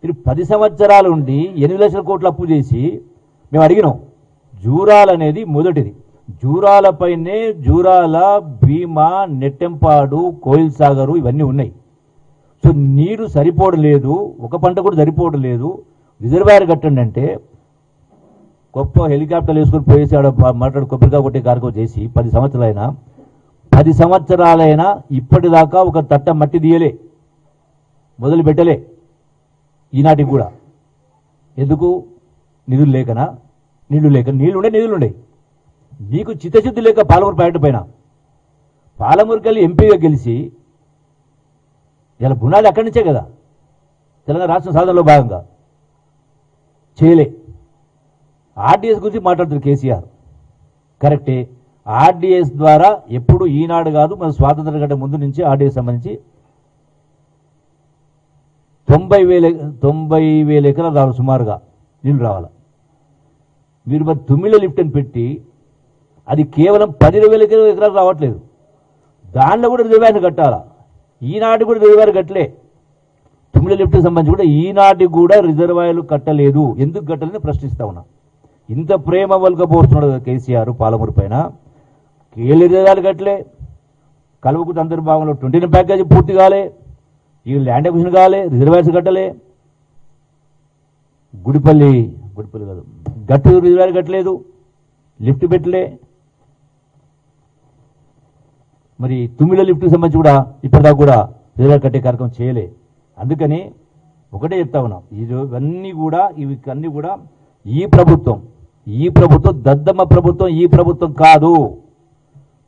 మీరు 10 సంవత్సరాలు ఉండి 8 లక్షల కోట్లు అప్పు చేసి మేము అడిగినాం. జూరాల అనేది మొదటిది. జూరాలపైనే జూరాల, భీమా, నెట్టెంపాడు, కోయిల్ సాగరు ఇవన్నీ ఉన్నాయి. సో నీరు సరిపోవడం లేదు, ఒక పంట కూడా సరిపోవడం లేదు. రిజర్వాయర్ కట్టండి అంటే గొప్ప హెలికాప్టర్లు వేసుకొని పోయేసి ఆడ మాట్లాడు కొబ్బరికాయ కొట్టే కార్యక్రమం చేసి 10 సంవత్సరాలైనా ఇప్పటిదాకా ఒక తట్ట మట్టి తీయలే, మొదలు పెట్టలే ఈనాటికి కూడా. ఎందుకు? నిధులు లేకనా? నీళ్లుండే. నీకు చిత్తశుద్ధి లేక పాలమూరు ప్రాజెక్టు పైన పాలమూరుకెళ్ళి ఎంపీగా గెలిచి ఇలా గుణాలు అక్కడి నుంచే కదా తెలంగాణ రాష్ట్ర సాధనలో భాగంగా చేయలే. ఆర్డీఎస్ గురించి మాట్లాడుతున్నారు కేసీఆర్, కరెక్టే. ఆర్డీఎస్ ద్వారా ఎప్పుడు ఈనాడు కాదు, మన స్వాతంత్రం కంటే ముందు నుంచి ఆర్డీఎస్ సంబంధించి 90,000 ఎకరాలు రావాలి, సుమారుగా నీళ్ళు రావాలి. మీరు మరి తుమ్మిళ్ళ లిఫ్ట్ అని పెట్టి అది కేవలం 10,000 ఎకరాలు రావట్లేదు. దానిలో కూడా రిజర్వాయర్ కట్టాలా. ఈనాటి కూడా రిజర్వాయర్ కట్టలే. తుమ్మిళ్ళ లిఫ్ట్కి సంబంధించి కూడా ఈనాటి కూడా రిజర్వాయర్లు కట్టలేదు. ఎందుకు కట్టలేదని ప్రశ్నిస్తా ఉన్నా. ఇంత ప్రేమ వల్కపోతున్నాడు కేసీఆర్ పాలమూరు పైన. కేఎల్ రిజర్వాయర్లు కట్టలే, కల్వకుర్తి అంతర్భాగంలో 29 ప్యాకేజీ పూర్తి కాలే, ఈ ల్యాండ్ అక్విజిషన్ కాలే, రిజర్వాయర్స్ కట్టలే. గుడిపల్లి కాదు, గట్టు రిజర్వాయర్ కట్టలేదు, లిఫ్ట్ పెట్టలే. మరి తుమ్మిళ్ళ లిఫ్ట్కి సంబంధించి కూడా ఇప్పటిదాకా కూడా రిజర్వాయర్ కట్టే కార్యక్రమం చేయలే. అందుకని ఒకటే చెప్తా ఉన్నాం, ఇవన్నీ కూడా ఈ ప్రభుత్వం దద్దమ్మ ప్రభుత్వం, ఈ ప్రభుత్వం కాదు.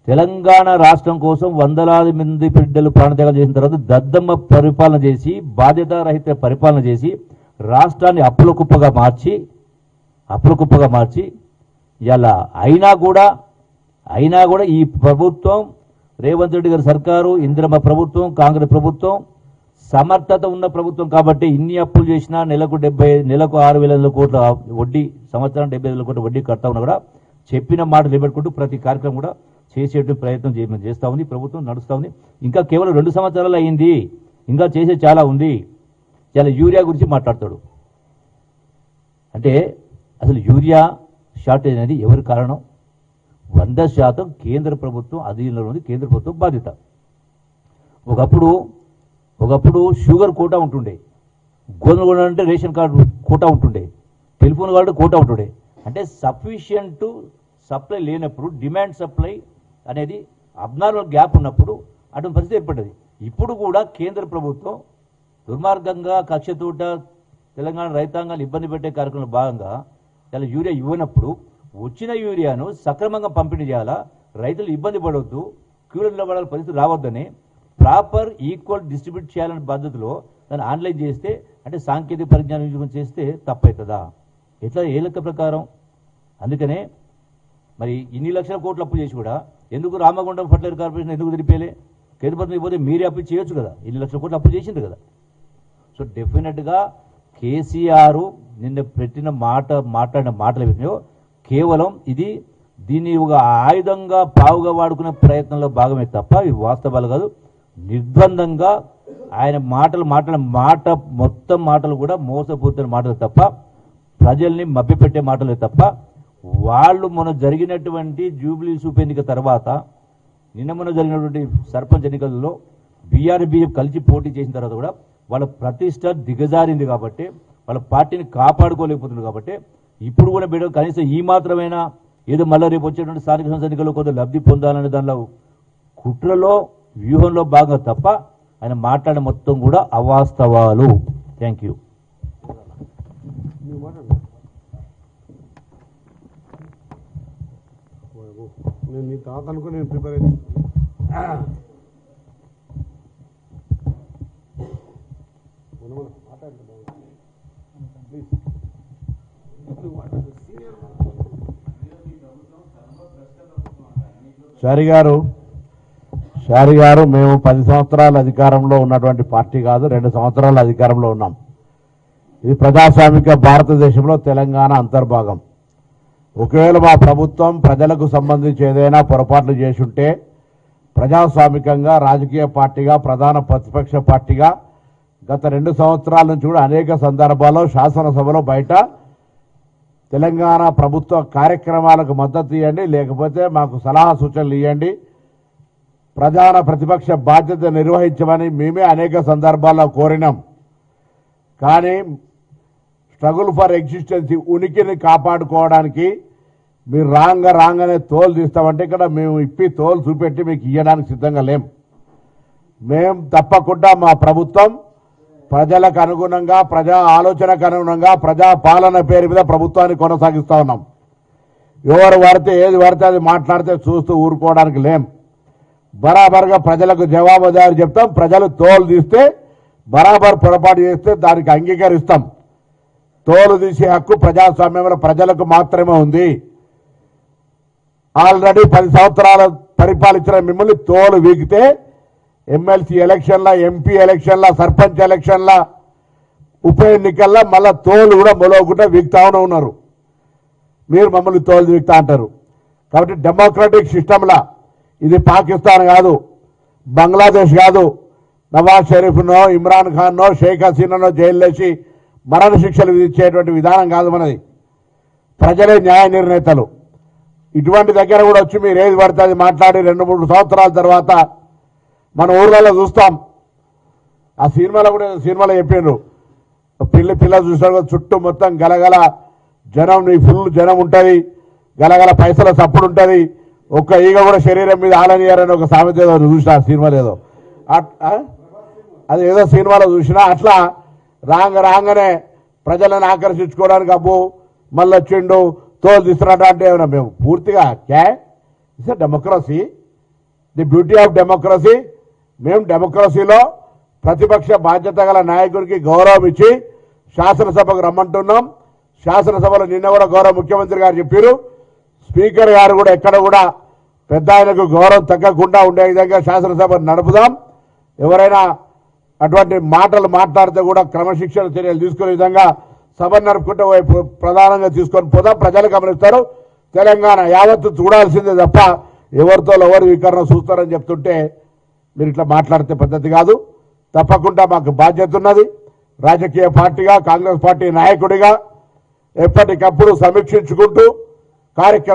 తెలంగాణ రాష్ట్రం కోసం వందలాది మంది బిడ్డలు ప్రాణత్యాగం చేసిన తర్వాత దద్దమ్మ పరిపాలన చేసి, బాధ్యతారహిత పరిపాలన చేసి, రాష్ట్రాన్ని అప్పుల కుప్పగా మార్చి ఇలా అయినా కూడా ఈ ప్రభుత్వం, రేవంత్ రెడ్డి గారి సర్కారు, ఇందిరమ్మ ప్రభుత్వం, కాంగ్రెస్ ప్రభుత్వం సమర్థత ఉన్న ప్రభుత్వం కాబట్టి ఇన్ని అప్పులు చేసినా నెలకు 6,000 కోట్ల వడ్డీ, సంవత్సరం 75,000 కోట్ల వడ్డీ కడతా ఉన్నా కూడా చెప్పిన మాట నిలబెట్టుకుంటూ ప్రతి కార్యక్రమం కూడా చేసేటువంటి ప్రయత్నం చేస్తూ ఉంది. ప్రభుత్వం నడుస్తూ ఉంది. ఇంకా కేవలం 2 సంవత్సరాలు అయింది, ఇంకా చేసే చాలా ఉంది. చాలా యూరియా గురించి మాట్లాడతాడు. అంటే అసలు యూరియా షార్టేజ్ అనేది ఎవరి కారణం? 100% కేంద్ర ప్రభుత్వం అధీనంలో ఉంది, కేంద్ర ప్రభుత్వం బాధ్యత. ఒకప్పుడు షుగర్ కోటా ఉంటుండే, గోధుమ కూడా అంటే రేషన్ కార్డు కోటా ఉంటుండే, టెలిఫోన్ కార్డు కోటా ఉంటుండే. అంటే సఫిషియంట్ సప్లై లేనప్పుడు, డిమాండ్ సప్లై అనేది అబ్నార్మల్ గ్యాప్ ఉన్నప్పుడు అటువంటి పరిస్థితి ఏర్పడ్డది. ఇప్పుడు కూడా కేంద్ర ప్రభుత్వం దుర్మార్గంగా కక్షతోట తెలంగాణ రైతాంగాన్ని ఇబ్బంది పెట్టే కార్యక్రమంలో భాగంగా చాలా యూరియా ఇవ్వనప్పుడు వచ్చిన యూరియాను సక్రమంగా పంపిణీ చేయాలా, రైతులు ఇబ్బంది పడవద్దు, క్యూలో నిలబడాల పరిస్థితి రావద్దని ప్రాపర్ ఈక్వల్ డిస్ట్రిబ్యూట్ చేయాలనే పద్ధతిలో దాన్ని ఆన్లైన్ చేస్తే, అంటే సాంకేతిక పరిజ్ఞానం చేస్తే తప్పవుతుందా? ఎట్లా ఏ లెక్క ప్రకారం? అందుకనే మరి ఇన్ని లక్షల కోట్లు అప్పు చేసి కూడా ఎందుకు రామగుండం ఫర్టిలైజర్ కార్పొరేషన్ ఎందుకు తెలిపేలే? కేంద్ర ప్రభుత్వం పోతే మీరే అప్పు చేయొచ్చు కదా, ఇన్ని లక్షల కోట్లు అప్పు చేసింది కదా. సో డెఫినెట్గా కేసీఆర్ నిన్న మాట్లాడిన మాటల విషయంలో కేవలం దీన్ని ఒక ఆయుధంగా పావుగా వాడుకునే ప్రయత్నంలో భాగమే తప్ప ఇవి వాస్తవాలు కాదు. నిర్బంధంగా ఆయన మొత్తం మాటలు కూడా మోసపూరిత మాటలు తప్ప, ప్రజల్ని మభ్యపెట్టే మాటలే తప్ప, వాళ్ళు మొన్న జరిగినటువంటి జూబ్లీ ఉప ఎన్నిక తర్వాత మొన్న జరిగినటువంటి సర్పంచ్ ఎన్నికల్లో బీజేపీ కలిసి పోటీ చేసిన తర్వాత కూడా వాళ్ళ ప్రతిష్ట దిగజారింది కాబట్టి, వాళ్ళ పార్టీని కాపాడుకోలేకపోతున్నారు కాబట్టి ఇప్పుడు కూడా బిడ్డ కనీసం ఈ మాత్రమైనా ఏదో మళ్ళీ రేపు వచ్చేటువంటి స్థానిక సంస్థ ఎన్నికల్లో కొంత లబ్ధి పొందాలనే దానిలో కుట్రలో వ్యూహంలో భాగంగా తప్ప ఆయన మాట్లాడే మొత్తం కూడా అవాస్తవాలు. Thank you. నేను నీ తాత అనుకుని నేను ప్రిపేర్ అయ్యాను. షారి గారు మేము 10 సంవత్సరాల అధికారంలో ఉన్నటువంటి పార్టీ కాదు, 2 సంవత్సరాల అధికారంలో ఉన్నాం. ఇది ప్రజాస్వామిక భారతదేశంలో తెలంగాణ అంతర్భాగం. ఒకవేళ మా ప్రభుత్వం ప్రజలకు సంబంధించి ఏదైనా పొరపాట్లు చేసుంటే ప్రజాస్వామికంగా రాజకీయ పార్టీగా, ప్రధాన ప్రతిపక్ష పార్టీగా గత 2 సంవత్సరాల నుంచి కూడా అనేక సందర్భాల్లో శాసనసభలో బయట తెలంగాణ ప్రభుత్వ కార్యక్రమాలకు మద్దతు ఇవ్వండి, లేకపోతే మాకు సలహా సూచనలు ఇవ్వండి, ప్రధాన ప్రతిపక్ష బాధ్యత నిర్వహించమని మేమే అనేక సందర్భాల్లో కోరినాం. కానీ స్ట్రగుల్ ఫర్ ఎగ్జిస్టెన్సీ, ఉనికిని కాపాడుకోవడానికి మీరు రాగానే తోలు తీస్తామంటే ఇక్కడ మేము ఇప్పి తోలు చూపెట్టి మీకు ఇవ్వడానికి సిద్ధంగా లేం. మేం తప్పకుండా మా ప్రభుత్వం ప్రజలకు అనుగుణంగా, ప్రజా ఆలోచనకు అనుగుణంగా, ప్రజా పాలన పేరు మీద ప్రభుత్వాన్ని కొనసాగిస్తా ఉన్నాం. ఎవరు పడితే ఏది పడితే అది మాట్లాడితే చూస్తూ ఊరుకోవడానికి లేం. బరాబర్గా ప్రజలకు జవాబుదారి చెప్తాం. ప్రజలు తోలు తీస్తే, బరాబర్ పొరపాటు చేస్తే దానికి అంగీకరిస్తాం. తోలు తీసే హక్కు ప్రజాస్వామ్యంలో ప్రజలకు మాత్రమే ఉంది. ఆల్రెడీ 10 సంవత్సరాలు పరిపాలించిన మిమ్మల్ని తోలు వీగితే ఎమ్మెల్సీ ఎలక్షన్ల, ఎంపీ ఎలక్షన్ల, సర్పంచ్ ఎలక్షన్ల, ఉప ఎన్నికల్లో మళ్ళా తోలు కూడా మొలవకుండా వీగుతానే ఉన్నారు. మీరు మమ్మల్ని తోలు వీగుతా అంటారు. కాబట్టి డెమోక్రటిక్ సిస్టంలా ఇది పాకిస్తాన్ కాదు, బంగ్లాదేశ్ కాదు. నవాజ్ షరీఫ్నో, ఇమ్రాన్ ఖాన్నో, షేక్ హసీనానో జైలు వేసి మరణ శిక్షలు విధించేటువంటి విధానం కాదు మనది. ప్రజలే న్యాయ నిర్ణేతలు. ఇటువంటి దగ్గర కూడా వచ్చి మీరు ఏది పడితే అది మాట్లాడి 2-3 సంవత్సరాల తర్వాత మన ఊర్లలో చూస్తాం. ఆ సినిమాలో కూడా సినిమాలో చెప్పిండ్రు, పిల్ల చూసాడు చుట్టూ మొత్తం గలగల జనం, నీ ఫుల్ జనం ఉంటుంది, గలగల పైసల సప్పుడు ఉంటుంది, ఒక్క ఈగ కూడా శరీరం మీద ఆలనియారని ఒక సామెత ఏదో చూసిన ఆ సినిమాలో, ఏదో అది ఏదో సినిమాలో చూసినా. అట్లా రాగానే ప్రజలను ఆకర్షించుకోవడానికి అబ్బో మళ్ళీ వచ్చిండు తోలు తీస్తున్నట్టు అంటే ఏమన్నా మేము పూర్తిగా it's democracy, the beauty of democracy. మేము డెమోక్రసీలో ప్రతిపక్ష బాధ్యత గల నాయకుడికి గౌరవం ఇచ్చి శాసనసభకు రమ్మంటున్నాం. శాసనసభలో నిన్న కూడా గౌరవ ముఖ్యమంత్రి గారు చెప్పారు. స్పీకర్ గారు కూడా ఎక్కడ కూడా పెద్ద ఆయనకు గౌరవం తగ్గకుండా ఉండే విధంగా శాసనసభ నడుపుదాం. ఎవరైనా అటువంటి మాటలు మాట్లాడితే కూడా క్రమశిక్షణ చర్యలు తీసుకునే విధంగా సభ నడుపుకుంటే ప్రధానంగా తీసుకొని పోదాం. ప్రజలు గమనిస్తారు. తెలంగాణ యావత్తు చూడాల్సిందే తప్ప ఎవరితో ఎవరు వికరణ చూస్తారని చెప్తుంటే మీరు ఇట్లా మాట్లాడితే పద్ధతి కాదు. తప్పకుండా మాకు బాధ్యత ఉన్నది. రాజకీయ పార్టీగా, కాంగ్రెస్ పార్టీ నాయకుడిగా ఎప్పటికప్పుడు సమీక్షించుకుంటూ కార్యక్రమం